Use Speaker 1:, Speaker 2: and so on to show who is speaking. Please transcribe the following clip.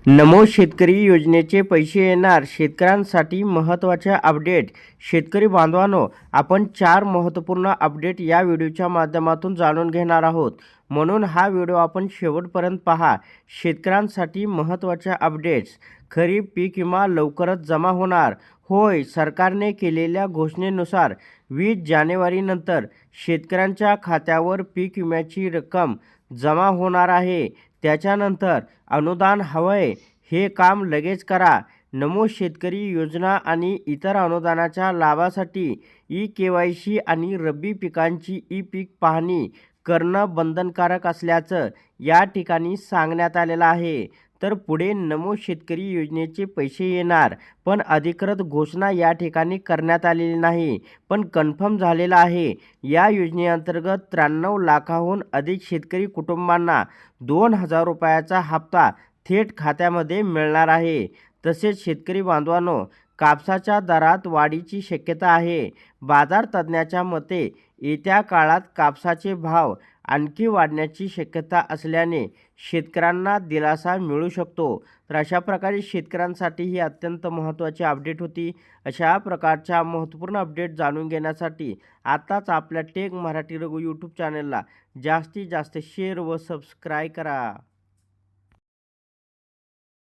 Speaker 1: नमो शेतकरी योजनेचे पैसे येणार. शेतकऱ्यांसाठी महत्त्वाच्या अपडेट. शेतकरी बांधवांनो, आपण 4 महत्त्वपूर्ण अपडेट या व्हिडिओच्या माध्यमातून जाणून घेणार आहोत, म्हणून हा व्हिडिओ आपण शेवटपर्यंत पहा. शेतकऱ्यांसाठी महत्त्वाच्या अपडेट्स. खरीप पीक विमा लवकरच जमा होणार. होय, सरकारने केलेल्या घोषणेनुसार 20 जानेवारीनंतर शेतकऱ्यांच्या खात्यावर पीक विम्याची रक्कम जमा होणार आहे. त्याच्यानंतर अनुदान हवंय, हे काम लगेच करा. नमो शेतकरी योजना आणि इतर अनुदानाच्या लाभासाठी ई-केवायसी आणि रब्बी पिकांची ई-पीक पाहणी करणं बंधनकारक असल्याचं या ठिकाणी सांगण्यात आलेलं आहे. तर पुढे नमो शेतकरी योजनेचे पैसे येणार, पण अधिकृत घोषणा या ठिकाणी करण्यात आलेली नाही, पण कन्फर्म झालेलं आहे. या योजनेअंतर्गत 93 लाखाहून अधिक शेतकरी कुटुंबांना 2,000 रुपयाचा हप्ता थेट खात्यामध्ये मिळणार आहे. तसेच शेतकरी बांधवांनो, कापसाच्या दरात वाढीची शक्यता आहे. बाजार तज्ज्ञांच्या मते येत्या काळात कापसाचे भाव आणखी वाढण्याची शक्यता असल्याने शेतकऱ्यांना दिलासा मिळू शकतो. तर अशा प्रकारे शेतकऱ्यांसाठी ही अत्यंत महत्त्वाची अपडेट होती. अशा प्रकारच्या महत्त्वपूर्ण अपडेट जाणून घेण्यासाठी आताच आपल्या टेक मराठी रघु यूट्यूब चॅनलला जास्तीत जास्त शेअर व सबस्क्राईब करा.